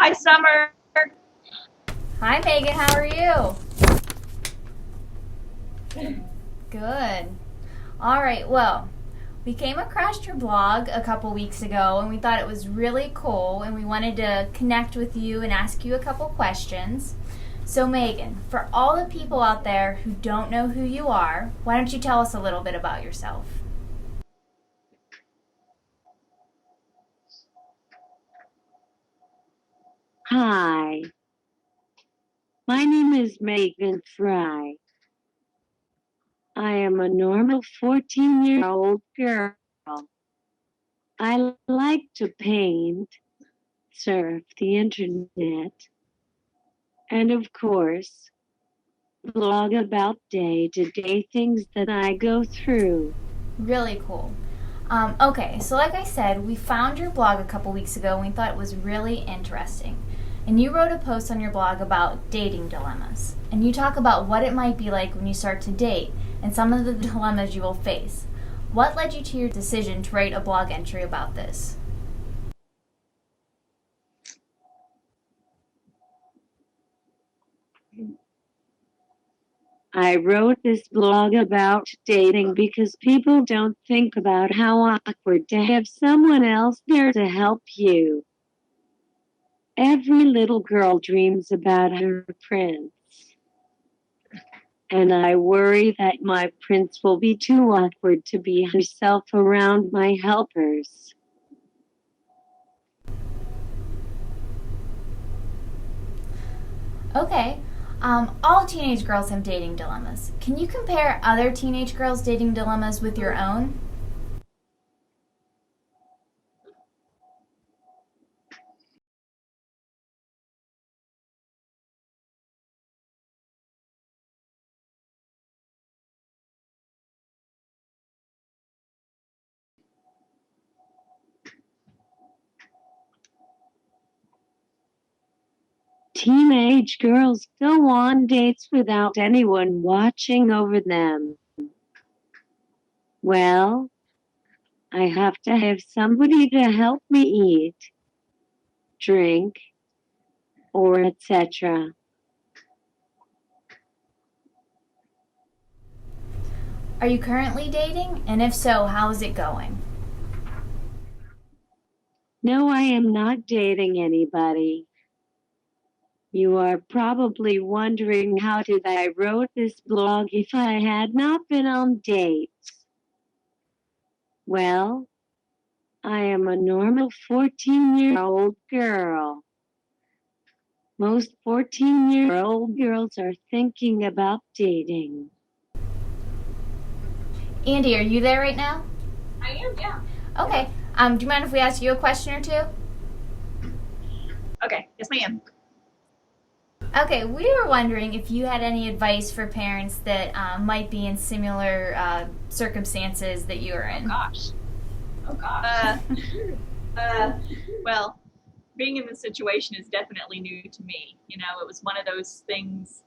Hi, Summer. Hi, Megan. How are you? Good. All right. Well, we came across your blog a couple weeks ago and we thought it was really cool and we wanted to connect with you and ask you a couple questions. So, Megan, for all the people out there who don't know who you are, why don't you tell us a little bit about yourself? Hi, my name is Megan Fry. I am a normal 14-year-old girl. I like to paint, surf the internet, and of course, blog about day-to-day things that I go through. Really cool. Okay, so like I said, we found your blog a couple weeks ago and we thought it was really interesting. And you wrote a post on your blog about dating dilemmas. And you talk about what it might be like when you start to date and some of the dilemmas you will face. What led you to your decision to write a blog entry about this? I wrote this blog about dating because people don't think about how awkward to have someone else there to help you. Every little girl dreams about her prince, and I worry that my prince will be too awkward to be herself around my helpers. Okay, all teenage girls have dating dilemmas. Can you compare other teenage girls' dating dilemmas with your own? Teenage girls go on dates without anyone watching over them. Well, I have to have somebody to help me eat, drink, or etc. Are you currently dating? And if so, how is it going? No, I am not dating anybody. You are probably wondering how did I wrote this blog if I had not been on dates. Well, I am a normal 14-year-old girl. Most 14-year-old girls are thinking about dating. Andy, are you there right now? I am, yeah. Okay. Do you mind if we ask you a question or two? Okay, yes, ma'am. Okay, we were wondering if you had any advice for parents that might be in similar circumstances that you are Oh in. gosh. Oh gosh. Uh, well, being in this situation is definitely new to me. You know, it was one of those things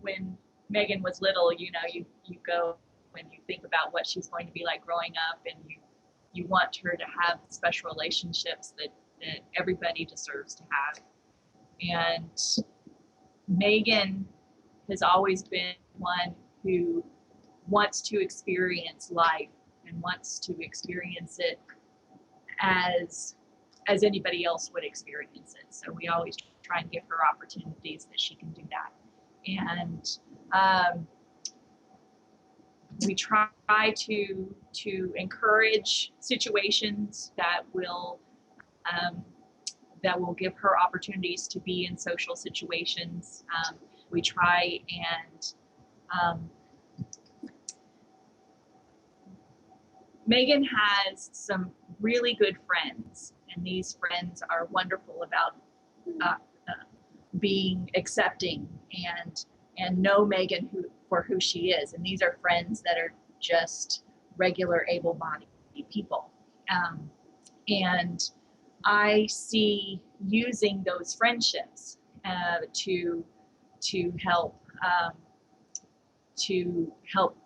when Megan was little. You go when you think about what she's going to be like growing up, and you want her to have special relationships that everybody deserves to have. And Megan has always been one who wants to experience life and wants to experience it as anybody else would experience it. So we always try and give her opportunities that she can do that. And we try to encourage situations um, that will give her opportunities to be in social situations. We try and um, Megan has some really good friends, and these friends are wonderful about uh, uh, being accepting and know Megan for who she is. And these are friends that are just regular able-bodied people. And I see using those friendships to help to help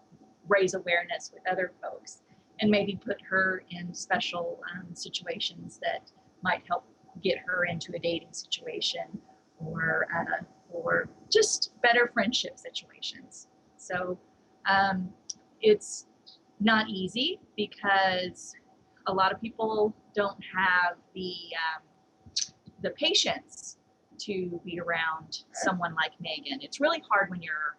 raise awareness with other folks and maybe put her in special situations that might help get her into a dating situation or just better friendship situations. So it's not easy because a lot of people don't have the patience to be around someone like Megan. It's really hard when you're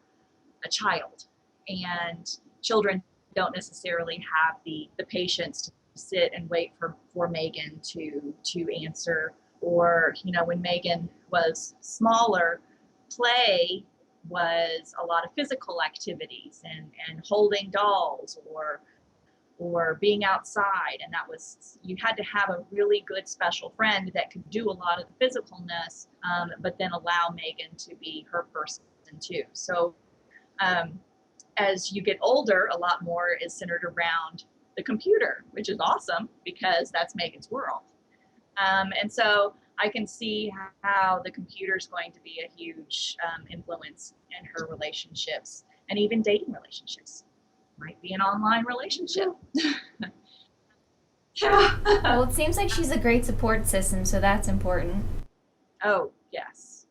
a child, and children don't necessarily have the patience to sit and wait for Megan to answer. Or, you know, when Megan was smaller, play was a lot of physical activities and holding dolls or being outside, and that was, you had to have a really good special friend that could do a lot of the physicalness, but then allow Megan to be her person too. So as you get older, a lot more is centered around the computer, which is awesome because that's Megan's world. And so I can see how the computer is going to be a huge influence in her relationships and even dating relationships. Might be an online relationship. Well, it seems like she's a great support system, so that's important. Oh, yes.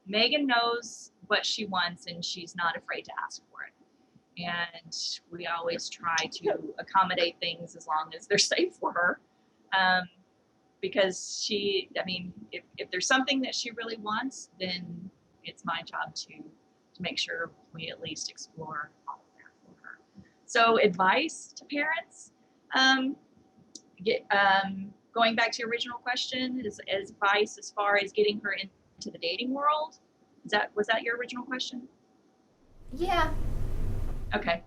Megan knows what she wants and she's not afraid to ask for it. And we always try to accommodate things as long as they're safe for her. Because if there's something that she really wants, then it's my job to make sure we at least explore all of that for her. So advice to parents, going back to your original question, is advice as far as getting her into the dating world. Was that your original question? Yeah. Okay.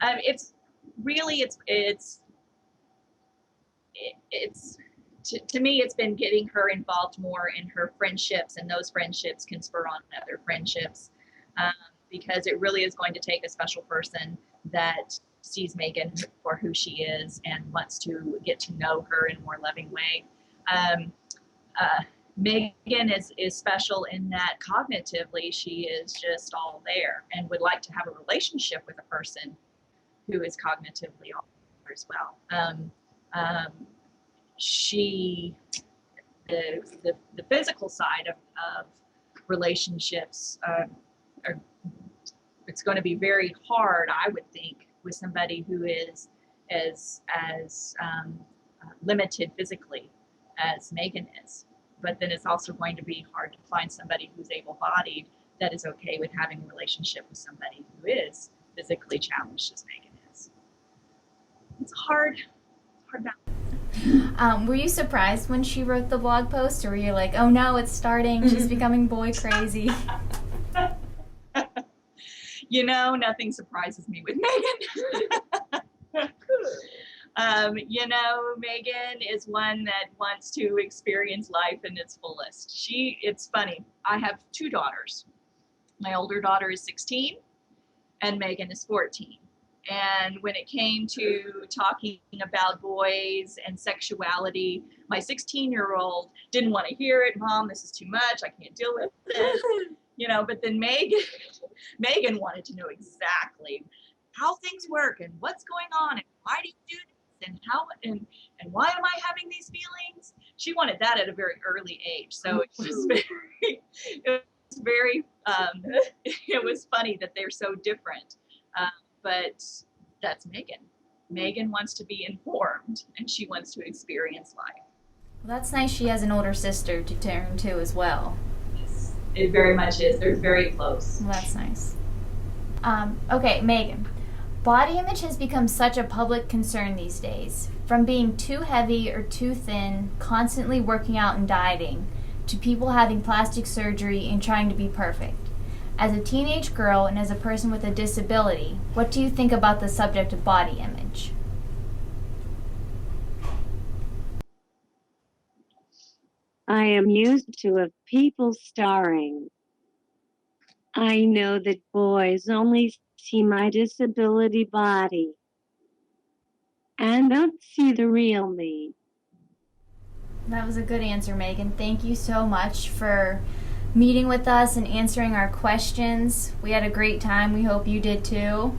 It's really, to me, it's been getting her involved more in her friendships, and those friendships can spur on other friendships, because it really is going to take a special person that sees Megan for who she is and wants to get to know her in a more loving way. Megan is special in that cognitively she is just all there and would like to have a relationship with a person who is cognitively all there as well. The physical side of relationships it's going to be very hard, I would think, with somebody who is as limited physically as Megan is. But then it's also going to be hard to find somebody who's able-bodied that is okay with having a relationship with somebody who is physically challenged as Megan is. It's hard balance. Were you surprised when she wrote the blog post, or were you like, oh no, it's starting, she's becoming boy crazy? You know, nothing surprises me with Megan. Megan is one that wants to experience life in its fullest. It's funny. I have two daughters. My older daughter is 16 and Megan is 14. And when it came to talking about boys and sexuality, my 16-year-old didn't want to hear it. Mom, this is too much. I can't deal with this. But then Megan wanted to know exactly how things work and what's going on and why do you do this and how and why am I having these feelings? She wanted that at a very early age. So it was very that they're so different. But that's Megan. Megan wants to be informed and she wants to experience life. Well, that's nice. She has an older sister to turn to as well. Yes, it very much is. They're very close. Well, that's nice. Okay, Megan. Body image has become such a public concern these days. From being too heavy or too thin, constantly working out and dieting, to people having plastic surgery and trying to be perfect. As a teenage girl and as a person with a disability, what do you think about the subject of body image? I am used to of people starring. I know that boys only see my disability body and don't see the real me. That was a good answer, Megan. Thank you so much for meeting with us and answering our questions. We had a great time. We hope you did too.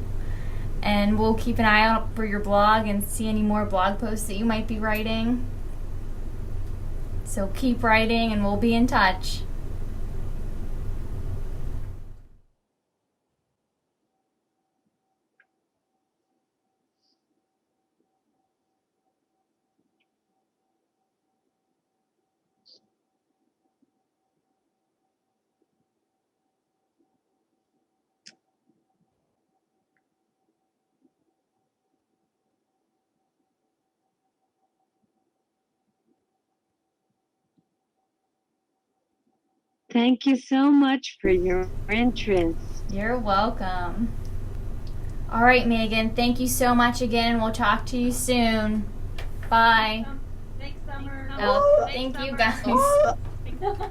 And we'll keep an eye out for your blog and see any more blog posts that you might be writing. So keep writing and we'll be in touch. Thank you so much for your interest. You're welcome. All right, Megan, thank you so much again. We'll talk to you soon. Bye. Thanks, Summer. Oh, Thanks, thank you Summer. guys.